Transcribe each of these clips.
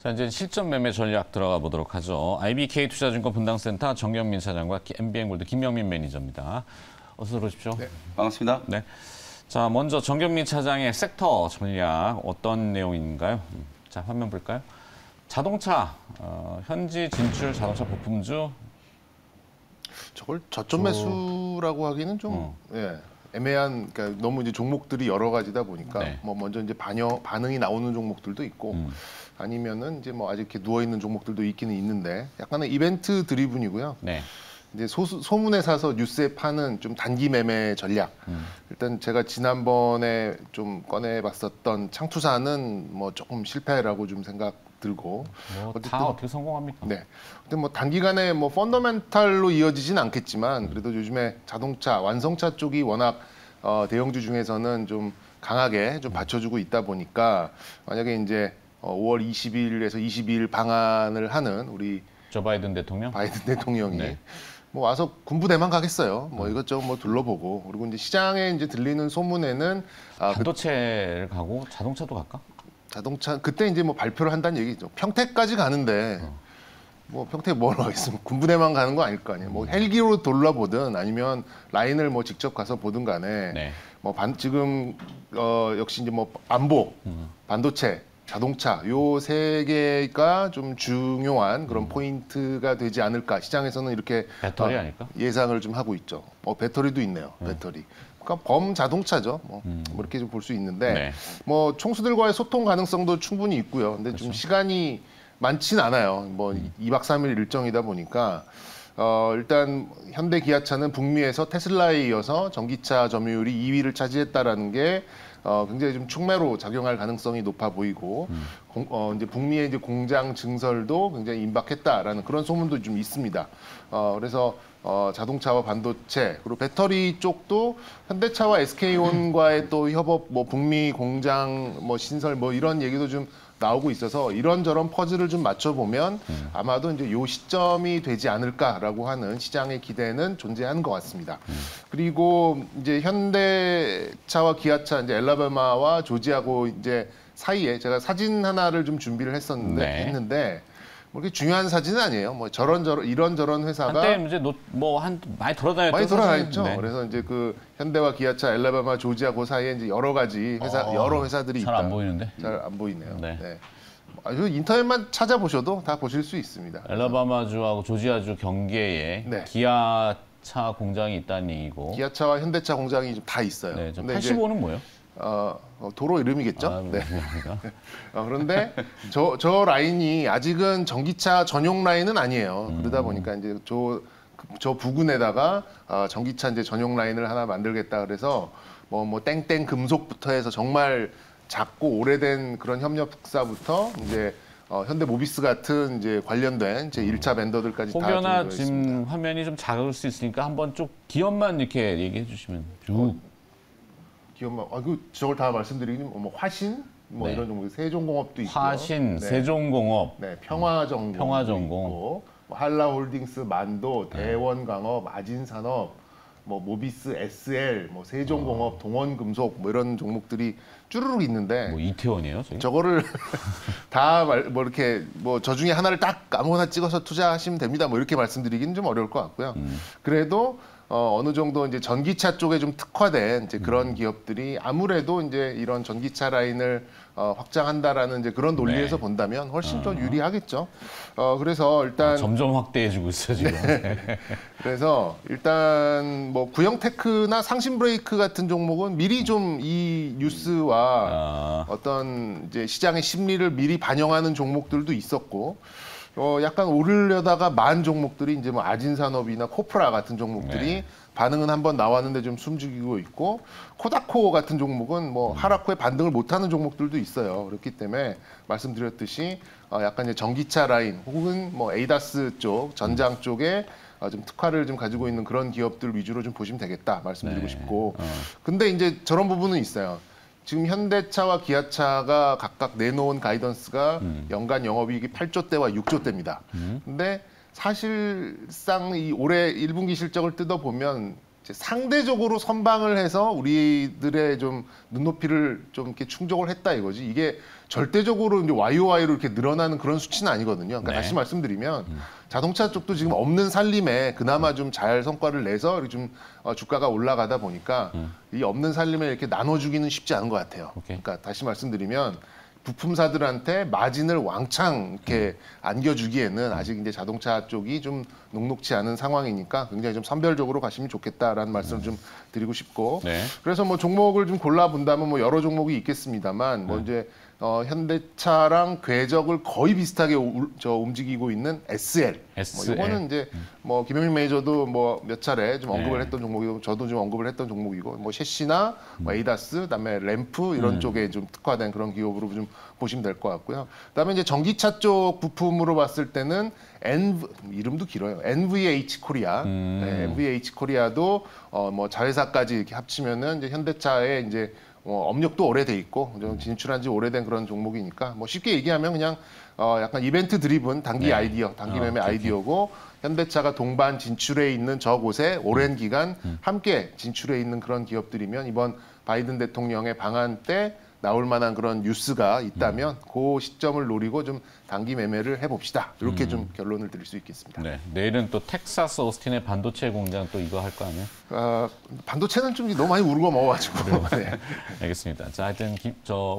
자, 이제 실전 매매 전략 들어가 보도록 하죠. IBK 투자증권 분당센터 정경민 차장과 MBN골드 김영민 매니저입니다. 어서 들어오십시오. 네, 반갑습니다. 네. 자, 먼저 정경민 차장의 섹터 전략 어떤 내용인가요? 자, 화면 볼까요? 자동차, 현지 진출 자동차 부품주. 저걸 저점 매수라고 하기는 좀 애매한, 그러니까 너무 이제 종목들이 여러 가지다 보니까 네. 뭐 먼저 이제 반응이 나오는 종목들도 있고 아니면은 이제 뭐 아직 이렇게 누워 있는 종목들도 있기는 있는데 약간의 이벤트 드리븐이고요. 네. 이제 소문에 사서 뉴스에 파는 좀 단기 매매 전략. 일단 제가 지난번에 좀 꺼내봤었던 창투사는 뭐 조금 실패라고 좀 생각 들고. 뭐 다 어떻게 성공합니까? 네. 근데 뭐 단기간에 뭐 펀더멘탈로 이어지진 않겠지만 그래도 요즘에 자동차, 완성차 쪽이 워낙 대형주 중에서는 좀 강하게 좀 받쳐주고 있다 보니까 만약에 이제 5월 20일에서 22일 방한을 하는 우리 조 바이든 대통령? 바이든 대통령이 네. 뭐 와서 군부대만 가겠어요. 뭐 이것저것 뭐 둘러보고 그리고 이제 시장에 이제 들리는 소문에는 반도체를 가고 자동차도 갈까? 자동차 그때 이제 뭐 발표를 한다는 얘기죠. 평택까지 가는데 뭐 평택 뭐라고 했으면 군부대만 가는 거 아닐 거 아니에요. 뭐 헬기로 돌아보든 아니면 라인을 뭐 직접 가서 보든 간에 네. 뭐 지금 역시 이제 뭐 안보, 반도체, 자동차 요 세 개가 좀 중요한 그런 포인트가 되지 않을까. 시장에서는 이렇게 배터리 아닐까? 예상을 좀 하고 있죠. 배터리도 있네요. 배터리. 그러니까 범자동차죠. 뭐 이렇게 좀 볼 수 있는데 네. 뭐 총수들과의 소통 가능성도 충분히 있고요. 근데 좀 시간이 많지는 않아요. 뭐 2박 3일 일정이다 보니까 일단 현대 기아차는 북미에서 테슬라에 이어서 전기차 점유율이 2위를 차지했다라는 게 굉장히 좀 촉매로 작용할 가능성이 높아 보이고 이제 북미의 이제 공장 증설도 굉장히 임박했다라는 그런 소문도 좀 있습니다. 그래서 자동차와 반도체 그리고 배터리 쪽도 현대차와 SK온과의 또 협업, 뭐 북미 공장 뭐 신설 뭐 이런 얘기도 좀 나오고 있어서 이런저런 퍼즐을 좀 맞춰보면 아마도 이제 요 시점이 되지 않을까라고 하는 시장의 기대는 존재하는 것 같습니다. 그리고 이제 현대차와 기아차 이제 엘라바마와 조지아고 이제 사이에 제가 사진 하나를 좀 준비를 했는데 뭐 그렇게 중요한 사진은 아니에요. 뭐 이런저런 회사가 한때 이제 많이 돌아다녔던 많이 돌아다녔죠. 네. 그래서 이제 그 현대와 기아차, 엘라바마, 조지아 그 사이에 이제 여러 가지 여러 회사들이 있다. 잘 안 보이는데? 잘 안 보이네요. 네. 네. 인터넷만 찾아보셔도 다 보실 수 있습니다. 엘라바마주하고 조지아주 경계에 네. 기아차 공장이 있다는 얘기고. 기아차와 현대차 공장이 좀 다 있어요. 네, 근데 85는 뭐예요? 도로 이름이겠죠. 네. 죄송합니다. 그런데 저 라인이 아직은 전기차 전용 라인은 아니에요. 그러다 보니까 이제 저 부근에다가 전기차 이제 전용 라인을 하나 만들겠다 그래서 뭐 땡땡 금속부터 해서 정말 작고 오래된 그런 협력사부터 이제 현대 모비스 같은 이제 관련된 제 1차 벤더들까지 다 혹여나 준비되어 지금 있습니다. 화면이 좀 작을 수 있으니까 한번 쭉 기업만 이렇게 얘기해 주시면 쭉. 기업만 저걸 다 말씀드리긴 뭐 화신 뭐 네. 이런 종목 세종공업도 있고 화신, 세종공업, 네, 평화전공 평화전공. 있고 뭐 한라홀딩스, 만도, 대원광업, 아진산업, 뭐 모비스, SL, 뭐 세종공업, 동원금속 뭐 이런 종목들이 쭈르륵 있는데 뭐 이태원이에요, 저기? 저거를 다 뭐 이렇게 뭐 저 중에 하나를 딱 아무거나 찍어서 투자하시면 됩니다. 뭐 이렇게 말씀드리기는 좀 어려울 것 같고요. 그래도 어느 정도 이제 전기차 쪽에 좀 특화된 이제 그런 기업들이 아무래도 이제 이런 전기차 라인을 확장한다라는 이제 그런 논리에서 네. 본다면 훨씬 더 유리하겠죠. 그래서 일단 점점 확대해주고 있어 지금. 그래서 일단 뭐 구형 테크나 상신 브레이크 같은 종목은 미리 좀 이 뉴스와 어떤 이제 시장의 심리를 미리 반영하는 종목들도 있었고. 약간 오르려다가 만 종목들이 이제 뭐 아진산업이나 코프라 같은 종목들이 반응은 한번 나왔는데 좀 숨죽이고 있고 코다코 같은 종목은 뭐 하락 후에 반등을 못하는 종목들도 있어요. 그렇기 때문에 말씀드렸듯이 약간 이제 전기차 라인 혹은 뭐 에이다스 쪽 전장 쪽에 좀 특화를 좀 가지고 있는 그런 기업들 위주로 좀 보시면 되겠다 말씀드리고 싶고 근데 이제 저런 부분은 있어요. 지금 현대차와 기아차가 각각 내놓은 가이던스가 연간 영업이익이 8조대와 6조대입니다. 근데 사실상 이 올해 1분기 실적을 뜯어보면 이제 상대적으로 선방을 해서 우리들의 좀 눈높이를 좀 이렇게 충족을 했다 이거지. 이게 절대적으로 이제 YOY로 이렇게 늘어나는 그런 수치는 아니거든요. 그러니까 네. 다시 말씀드리면 자동차 쪽도 지금 없는 살림에 그나마 좀 잘 성과를 내서 이렇게 좀 주가가 올라가다 보니까 이 없는 살림에 이렇게 나눠주기는 쉽지 않은 것 같아요. 오케이. 그러니까 다시 말씀드리면 부품사들한테 마진을 왕창 이렇게 안겨주기에는 아직 이제 자동차 쪽이 좀 녹록치 않은 상황이니까 굉장히 좀 선별적으로 가시면 좋겠다라는 말씀을 좀 드리고 싶고 네. 그래서 뭐 종목을 좀 골라본다면 뭐 여러 종목이 있겠습니다만 뭐 이제 현대차랑 궤적을 거의 비슷하게 움직이고 있는 SL. SL. 뭐 이거는 이제 뭐 김영민 매니저도 뭐 몇 차례 좀 언급을 네. 했던 종목이고 저도 좀 언급을 했던 종목이고 뭐 셰시나 뭐 에이다스 그다음에 램프 이런 쪽에 좀 특화된 그런 기업으로 좀 보시면 될 것 같고요. 그다음에 이제 전기차 쪽 부품으로 봤을 때는 이름도 길어요. NVH 코리아. 네, NVH 코리아도 뭐 자회사까지 이렇게 합치면은 이제 현대차의 이제 업력도 오래돼 있고 좀 진출한 지 오래된 그런 종목이니까 뭐 쉽게 얘기하면 그냥 약간 이벤트 드리븐 단기 네. 아이디어, 단기 매매 오케이. 아이디어고 현대차가 동반 진출해 있는 저곳에 오랜 기간 함께 진출해 있는 그런 기업들이면 이번 바이든 대통령의 방한 때 나올 만한 그런 뉴스가 있다면 그 시점을 노리고 좀 단기 매매를 해봅시다. 이렇게 좀 결론을 드릴 수 있겠습니다. 네. 내일은 또 텍사스 오스틴의 반도체 공장 또 이거 할 거 아니에요? 반도체는 좀 너무 많이 우르고 먹어가지고. 네. 알겠습니다. 자, 하여튼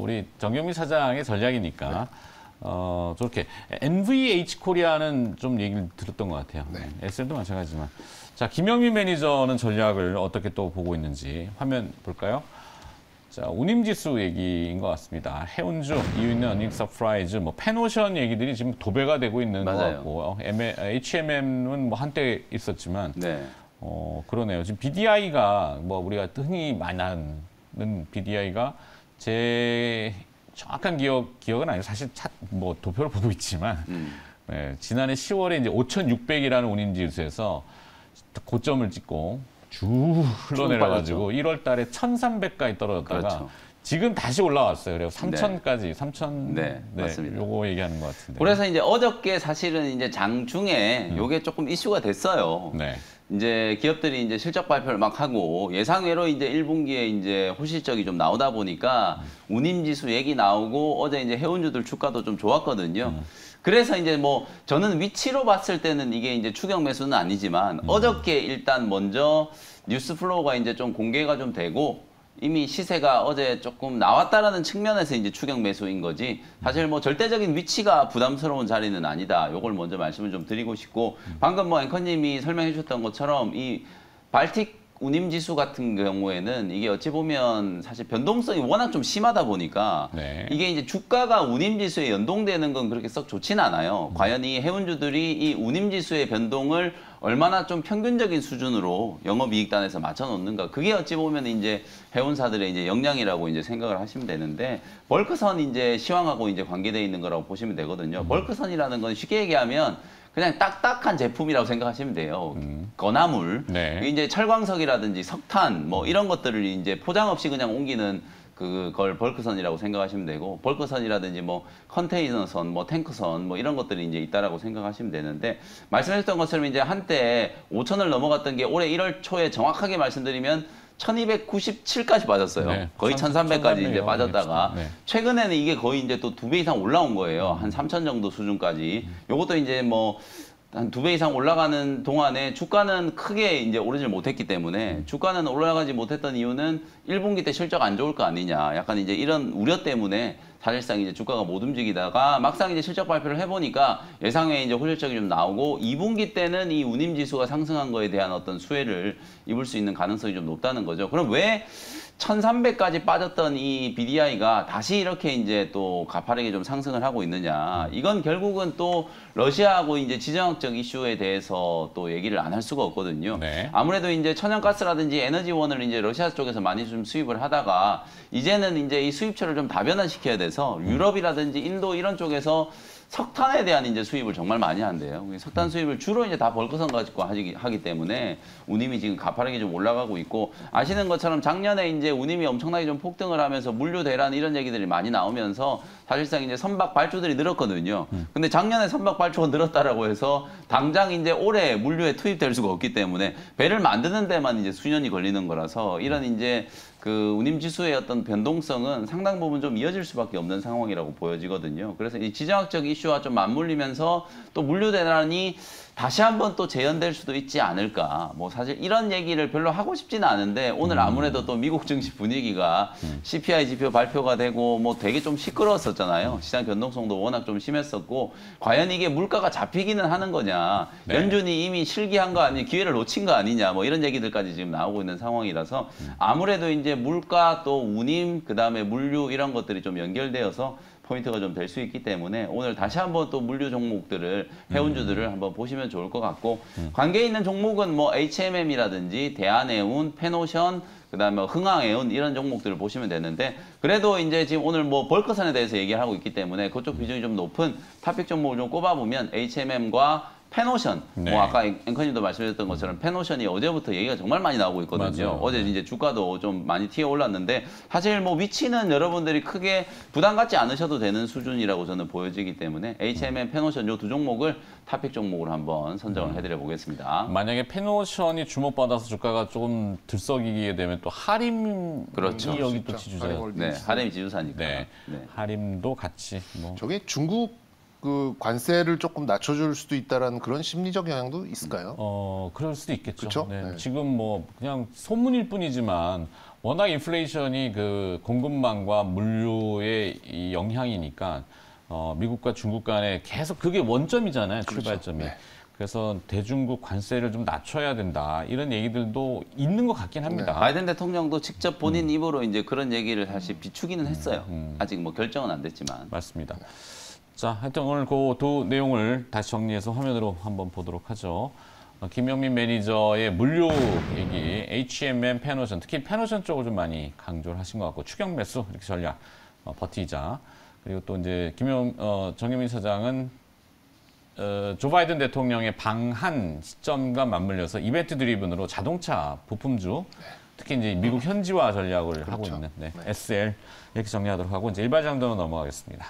우리 정경민 사장의 전략이니까 저렇게 NVH 코리아는 좀 얘기를 들었던 것 같아요. 네. SL도 마찬가지지만. 자, 김영민 매니저는 전략을 어떻게 또 보고 있는지 화면 볼까요? 자, 운임지수 얘기인 것 같습니다. 해운주, 이유있는 어닝 서프라이즈, 뭐 펜오션 얘기들이 지금 도배가 되고 있는 것 맞아요. 같고, HMM은 뭐 한때 있었지만, 네. 그러네요. 지금 BDI가 뭐 우리가 흔히 말하는 BDI가 제 정확한 기억은 아니고 사실 뭐 도표를 보고 있지만, 네, 지난해 10월에 이제 5,600이라는 운임지수에서 고점을 찍고 쭉 흘러내려가지고 1월 달에 1,300까지 떨어졌다가 그렇죠. 지금 다시 올라왔어요. 그래서 3,000까지, 3,000. 네, 맞습니다. 요거 얘기하는 것 같은데. 그래서 이제 어저께 사실은 이제 장중에 요게 조금 이슈가 됐어요. 네. 이제 기업들이 이제 실적 발표를 막 하고 예상외로 이제 1분기에 이제 호실적이 좀 나오다 보니까 운임지수 얘기 나오고 어제 이제 해운주들 주가도 좀 좋았거든요. 그래서 이제 뭐 저는 위치로 봤을 때는 이게 이제 추격 매수는 아니지만 어저께 일단 먼저 뉴스 플로우가 이제 좀 공개가 좀 되고 이미 시세가 어제 조금 나왔다라는 측면에서 이제 추격 매수인 거지 사실 뭐 절대적인 위치가 부담스러운 자리는 아니다. 요걸 먼저 말씀을 좀 드리고 싶고 방금 뭐 앵커님이 설명해 주셨던 것처럼 이 발틱 운임지수 같은 경우에는 이게 어찌 보면 사실 변동성이 워낙 좀 심하다 보니까 네. 이게 이제 주가가 운임지수에 연동되는 건 그렇게 썩 좋진 않아요. 과연 이 해운주들이 이 운임지수의 변동을 얼마나 좀 평균적인 수준으로 영업이익단에서 맞춰놓는가. 그게 어찌 보면 이제 해운사들의 이제 역량이라고 이제 생각을 하시면 되는데 벌크선 이제 시황하고 이제 관계되어 있는 거라고 보시면 되거든요. 벌크선이라는 건 쉽게 얘기하면 그냥 딱딱한 제품이라고 생각하시면 돼요. 건화물. 네. 이제 철광석이라든지 석탄 뭐 이런 것들을 이제 포장 없이 그냥 옮기는 그걸 벌크선이라고 생각하시면 되고 벌크선이라든지 뭐 컨테이너선, 뭐 탱크선 뭐 이런 것들이 이제 있다라고 생각하시면 되는데 말씀하셨던 것처럼 이제 한때 5천을 넘어갔던 게 올해 1월 초에 정확하게 말씀드리면 1297까지 빠졌어요. 네. 거의 1300까지 이제 1300이요. 빠졌다가 네. 최근에는 이게 거의 이제 또 2배 이상 올라온 거예요. 한 3000 정도 수준까지. 요것도 이제 뭐 한 2배 이상 올라가는 동안에 주가는 크게 이제 오르질 못했기 때문에 주가는 올라가지 못했던 이유는 1분기 때 실적 안 좋을 거 아니냐. 약간 이제 이런 우려 때문에 사실상 이제 주가가 못 움직이다가 막상 이제 실적 발표를 해보니까 예상외 이제 호실적이 좀 나오고 2분기 때는 이 운임지수가 상승한 거에 대한 어떤 수혜를 입을 수 있는 가능성이 좀 높다는 거죠. 그럼 왜 1300까지 빠졌던 이 BDI가 다시 이렇게 이제 또 가파르게 좀 상승을 하고 있느냐. 이건 결국은 또 러시아하고 이제 지정학적 이슈에 대해서 또 얘기를 안 할 수가 없거든요. 네. 아무래도 이제 천연가스라든지 에너지원을 이제 러시아 쪽에서 많이 좀 수입을 하다가 이제는 이제 이 수입처를 좀 다변화시켜야 돼서 유럽이라든지 인도 이런 쪽에서 석탄에 대한 이제 수입을 정말 많이 한대요. 석탄 수입을 주로 이제 다 벌크선 가지고 하기 때문에 운임이 지금 가파르게 좀 올라가고 있고, 아시는 것처럼 작년에 이제 운임이 엄청나게 좀 폭등을 하면서 물류 대란 이런 얘기들이 많이 나오면서 사실상 이제 선박 발주들이 늘었거든요. 근데 작년에 선박 발주가 늘었다라고 해서 당장 이제 올해 물류에 투입될 수가 없기 때문에 배를 만드는 데만 이제 수년이 걸리는 거라서 이런 이제 그 운임 지수의 어떤 변동성은 상당 부분 좀 이어질 수밖에 없는 상황이라고 보여지거든요. 그래서 이 지정학적 이슈와 좀 맞물리면서 또 물류 대란이 다시 한번 또 재현될 수도 있지 않을까. 뭐 사실 이런 얘기를 별로 하고 싶지는 않은데 오늘 아무래도 또 미국 증시 분위기가 CPI 지표 발표가 되고 뭐 되게 좀 시끄러웠었잖아요. 시장 변동성도 워낙 좀 심했었고, 과연 이게 물가가 잡히기는 하는 거냐. 네. 연준이 이미 실기한 거 아니, 기회를 놓친 거 아니냐. 뭐 이런 얘기들까지 지금 나오고 있는 상황이라서 아무래도 이제 물가 또 운임 그다음에 물류 이런 것들이 좀 연결되어서 포인트가 좀 될 수 있기 때문에 오늘 다시 한번 또 물류 종목들을, 해운주들을 한번 보시면 좋을 것 같고, 관계 있는 종목은 뭐 HMM이라든지 대한해운, 페노션, 그다음에 흥항해운 이런 종목들을 보시면 되는데, 그래도 이제 지금 오늘 뭐 벌크선에 대해서 얘기를 하고 있기 때문에 그쪽 비중이 좀 높은 탑픽 종목을 좀 꼽아보면 HMM과 페노션, 네. 뭐 아까 앵커님도 말씀하셨던 것처럼 페노션이 어제부터 얘기가 정말 많이 나오고 있거든요. 맞아요. 어제 이제 주가도 좀 많이 튀어 올랐는데 사실 뭐 위치는 여러분들이 크게 부담 갖지 않으셔도 되는 수준이라고 저는 보여지기 때문에 HMM, 페노션 요 두 종목을 탑픽 종목으로 한번 선정을 해드려 보겠습니다. 만약에 페노션이 주목받아서 주가가 조금 들썩이게 되면 또 하림이 그렇죠. 여기 또 진짜. 지주자예요. 하림 네, 하렘이 지주사니까. 네. 네. 하림도 같이 뭐 저게 중국 그 관세를 조금 낮춰줄 수도 있다라는 그런 심리적 영향도 있을까요? 그럴 수도 있겠죠. 그쵸? 네. 네. 지금 뭐 그냥 소문일 뿐이지만 워낙 인플레이션이 그 공급망과 물류의 이 영향이니까 미국과 중국 간에 계속 그게 원점이잖아요. 그렇죠. 출발점이. 네. 그래서 대중국 관세를 좀 낮춰야 된다. 이런 얘기들도 있는 것 같긴 합니다. 바이든 대통령도 직접 본인 입으로 이제 그런 얘기를 사실 비추기는 했어요. 아직 뭐 결정은 안 됐지만. 맞습니다. 자, 하여튼 오늘 그 두 내용을 다시 정리해서 화면으로 한번 보도록 하죠. 김영민 매니저의 물류 얘기, HMM, 페노션, 특히 페노션 쪽을 좀 많이 강조를 하신 것 같고, 추격 매수 이렇게 전략 버티자. 그리고 또 이제 정영민 사장은 조 바이든 대통령의 방한 시점과 맞물려서 이벤트 드리븐으로 자동차 부품주, 특히 이제 미국 현지화 전략을 하고 그렇죠. 있는 네. SL 이렇게 정리하도록 하고 이제 일반 장도로 넘어가겠습니다.